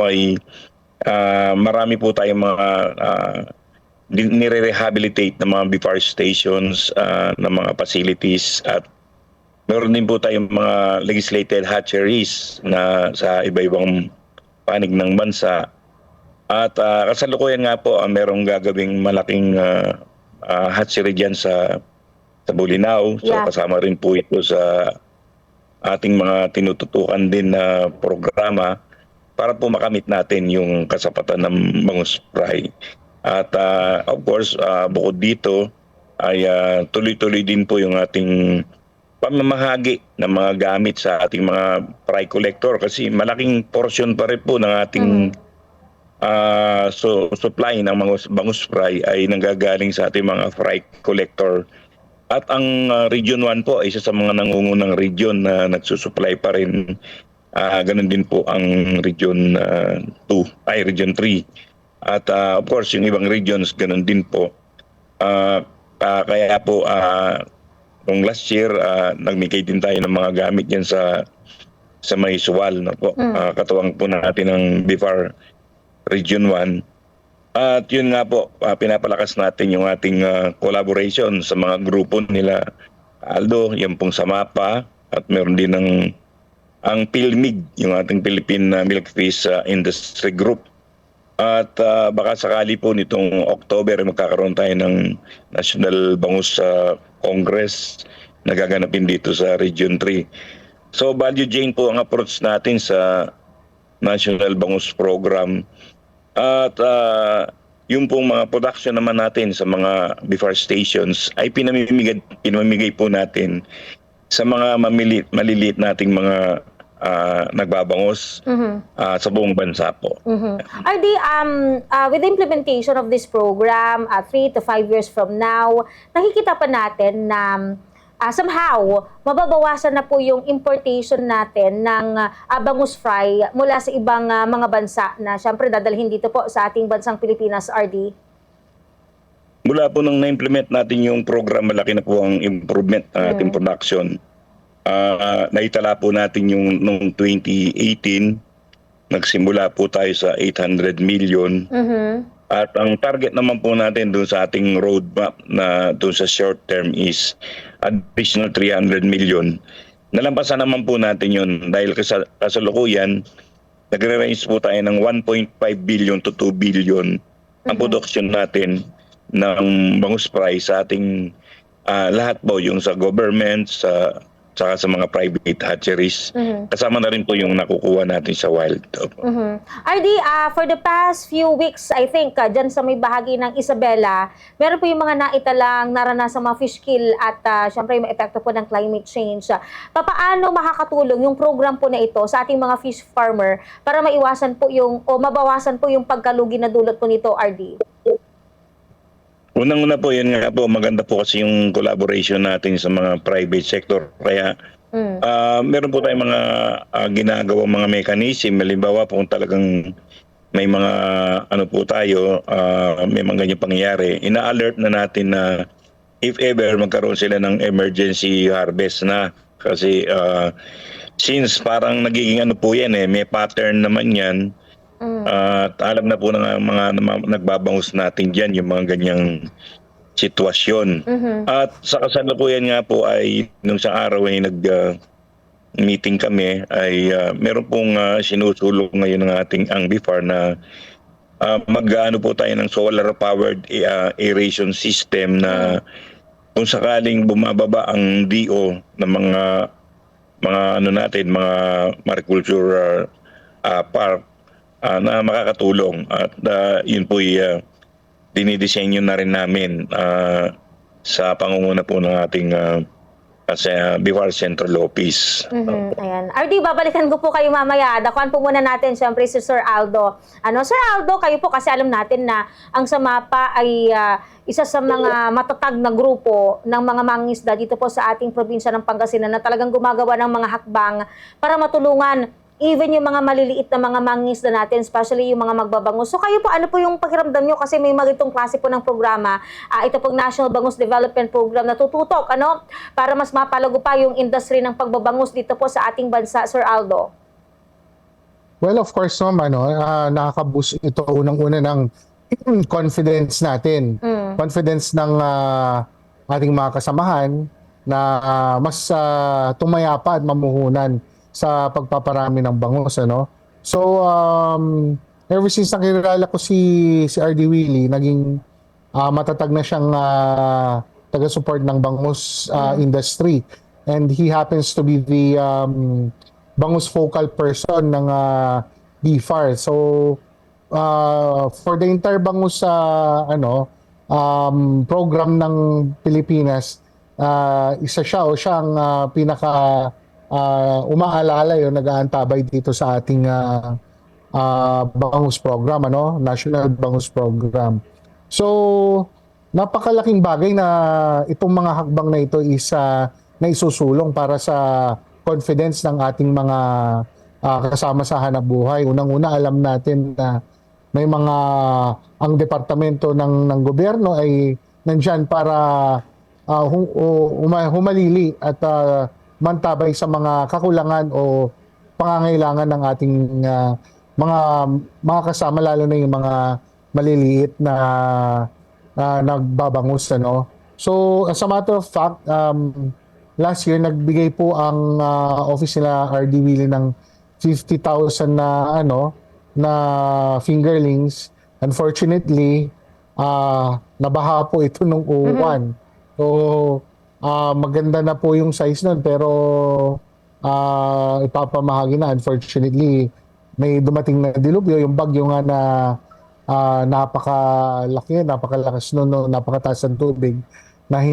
ay marami po tayong mga nire-rehabilitate na mga BFAR stations, na mga facilities, at meron din po tayong mga legislated hatcheries na sa iba-ibang panig ng bansa. At kasalukuyan nga po, merong gagawing malaking hatchery dyan sa Bolinao. So kasama rin po ito sa ating mga tinututukan din na programa para po makamit natin yung kasapatan ng bangus fry. At of course, bukod dito ay tuloy-tuloy din po yung ating pamamahagi ng mga gamit sa ating mga fry collector, kasi malaking portion pa rin po ng ating supply ng mga bangus fry ay nanggagaling sa ating mga fry collector. At ang Region 1 po ay isa sa mga nangungunang region na nagsusupply pa rin. Ganun din po ang Region 2, Region 3. At of course, yung ibang regions, ganun din po. Kaya po, noong last year, nagmigay din tayo ng mga gamit yan sa may Suwal. No po? Katuwang po natin ng BFAR Region 1. At yun nga po, pinapalakas natin yung ating collaboration sa mga grupo nila. Aldo, yan pong sa MAPA, at meron din ang PhilMig, yung ating Philippine Milkfish Industry Group. At baka sakali po nitong October magkakaroon tayo ng National Bangus Congress na gaganapin dito sa Region 3. So value chain po ang approach natin sa National Bangus Program. At yung pong mga production naman natin sa mga BFAR stations ay pinamimigay po natin sa mga maliliit nating mga nagbabangos sa buong bansa po. RD, with the implementation of this program, 3 to 5 years from now, nakikita pa natin na somehow, mababawasan na po yung importation natin ng bangus fry mula sa ibang mga bansa na syempre dadalhin dito po sa ating bansang Pilipinas, RD? Mula po nung na-implement natin yung program, malaki na po ang improvement ng ating production. Naitala po natin yung noong 2018, nagsimula po tayo sa 800 million. At ang target naman po natin doon sa ating roadmap na doon sa short term is additional 300 million. Nalampasan naman po natin yun dahil kasalukuyan, nagre-range po tayo ng 1.5 billion to 2 billion ang production natin ng bangus fry sa ating lahat po, yung sa government, saka sa mga private hatcheries. Kasama na rin po yung nakukuha natin sa wild. RD, for the past few weeks, I think, dyan sa may bahagi ng Isabela, meron po yung mga naitalang naranasang mga fish kill at syempre yung epekto po ng climate change. Paano makakatulong yung program po na ito sa ating mga fish farmer para maiwasan po yung, o mabawasan po yung pagkalugi na dulot po nito, RD? Unang-una po, yun nga po, maganda po kasi yung collaboration natin sa mga private sector. Kaya meron po tayong mga ginagawang mga mechanism. Halimbawa po kung talagang may mga ano po tayo, may mga ganyan pangyayari, ina-alert na natin na if ever magkaroon sila ng emergency harvest na. Kasi since parang nagiging ano po yan may pattern naman yan. At alam na po ng mga nagbabangus natin dyan yung mga ganyang sitwasyon. At sa kasalukuyan nga po ay nung isang araw ay nag-meeting kami ay meron pong sinusulong ngayon ng ating ang BFAR na mag-ano po tayo ng solar powered aeration system na kung sakaling bumababa ang DO ng mga ano natin, mga mariculture park na makakatulong. At yun po dinidisenyo na rin namin sa pangunguna po ng ating sa BFAR Central Office. Ayan. RD, babalikan ko po kayo mamaya. Dakuan po muna natin siyempre si Sir Aldo. Sir Aldo, kayo po kasi alam natin na ang SAMAPA ay isa sa mga matatag na grupo ng mga mangingisda dito po sa ating probinsya ng Pangasinan na talagang gumagawa ng mga hakbang para matulungan even yung mga maliliit na mga mangingisda natin, especially yung mga magbabangus. So kayo po, ano po yung pakiramdam nyo? Kasi may magitong klase po ng programa. Ito pong National Bangus Development Program na tututok, para mas mapalago pa yung industry ng pagbabangus dito po sa ating bansa, Sir Aldo. Well, of course naman, no, nakaka-boost ito unang-una ng confidence natin. Confidence ng ating mga kasamahan na mas tumaya pa at mamuhunan sa pagpaparami ng bangus, ano. So, ever since nakilala ko si RD Willie, naging matatag na siyang taga-support ng bangus industry. And he happens to be the bangus focal person ng BFAR. So, for the entire bangus program ng Pilipinas, isa siya o siya ang pinaka umaalala yun, nag-aantabay dito sa ating bangus program, ano? National Bangus Program. So, napakalaking bagay na itong mga hakbang na ito is na isusulong para sa confidence ng ating mga kasama sa hanap buhay. Unang-una, alam natin na may mga ang departamento ng gobyerno ay nandyan para humalili at mantabay sa mga kakulangan o pangangailangan ng ating mga kasama, lalo na yung mga maliliit na nagbabangus, ano. So, as a matter of fact, last year nagbigay po ang office nila RD Willie ng 50,000 na fingerlings. Unfortunately, nabaha po ito nung uwan. So, maganda na po yung size nun, pero ipapamahagi na. Unfortunately, may dumating na dilubyo, yung bagyo nga na napakalaki, napakalakas nun, no, napakataas ng tubig, na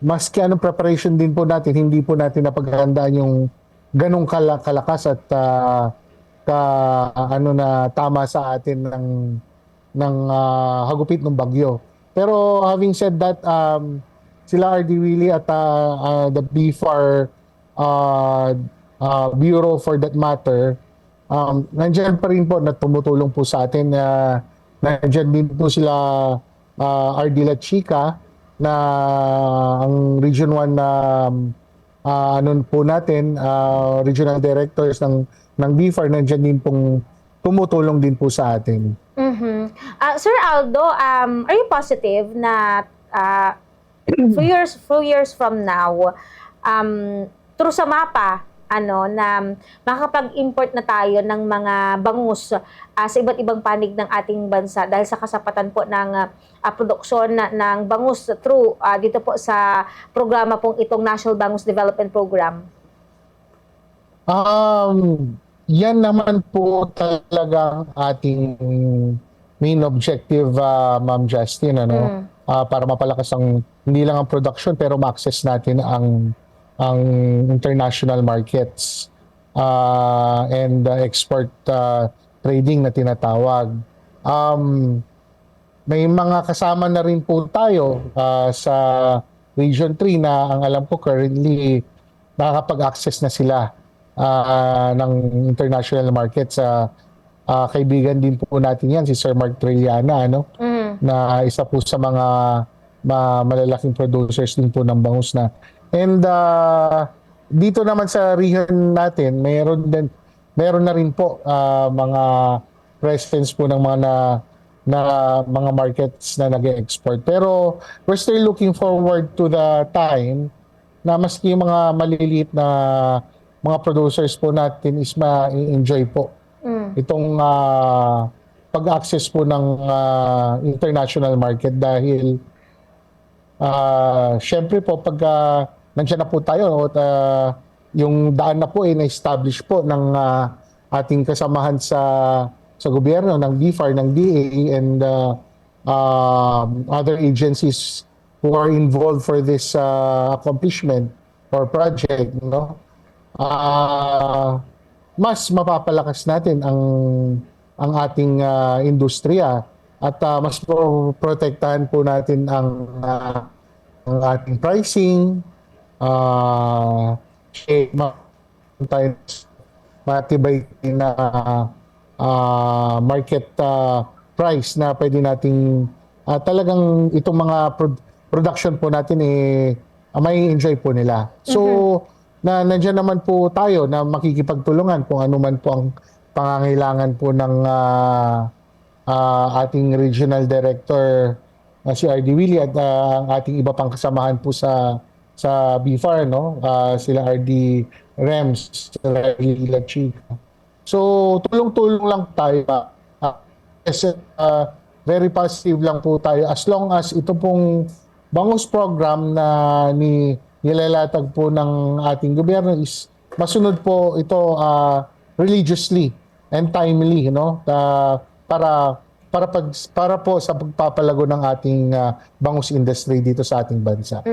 maski anong preparation din po natin, hindi po natin napaghandaan yung ganong kalakas at na tama sa atin ng hagupit ng bagyo. Pero having said that, sila RD Willie at the BFAR Bureau for that matter, nandiyan pa rin po na tumutulong po sa atin. Nandiyan din po sila RD La Chica na ang Region 1 na po natin, regional directors ng BFAR, nandiyan din pong tumutulong din po sa atin. Sir Aldo, are you positive na few years from now, through sa MAPA, na makakapag-import na tayo ng mga bangus sa iba't ibang panig ng ating bansa dahil sa kasapatan po ng produksyon ng bangus through dito po sa programa pong itong National Bangus Development Program? Yan naman po talaga ating main objective, Ma'am Justin, para mapalakas hindi lang ang production, pero ma-access natin ang international markets and export trading na tinatawag. May mga kasama na rin po tayo sa Region 3 na ang alam ko currently nakakapag-access na sila ng international markets. Kaibigan din po natin yan, si Sir Mark Trilliana, na isa po sa mga malalaking producers din po ng bangus na. And dito naman sa region natin, meron na rin po mga presence po ng mga markets na nag-export. Pero we're still looking forward to the time na maski yung mga maliliit na mga producers po natin is ma-enjoy po itong pag-access po ng international market, dahil syempre po pag nandiyan na po tayo at yung daan na po ay na-establish po ng ating kasamahan sa gobyerno, ng BFAR, ng DA, and other agencies who are involved for this accomplishment or project, mas mapapalakas natin ang ating industriya at mas protektahan po natin ang ating pricing, matibay na market price na pwede nating talagang itong mga production po natin may enjoy po nila. So na nandiyan naman po tayo na makikipagtulungan kung ano man po ang pangangailangan po ng ating regional director si RD Willie at ang ating iba pang kasamahan po sa BFAR, no? Sila RD Rems, sila RD Lachi. So tulong-tulong lang tayo. Kasi very positive lang po tayo as long as ito pong bangus program na nilalatag po ng ating gobyerno is masunod po ito religiously and timely, no? Para po sa pagpapalago ng ating bangus industry dito sa ating bansa.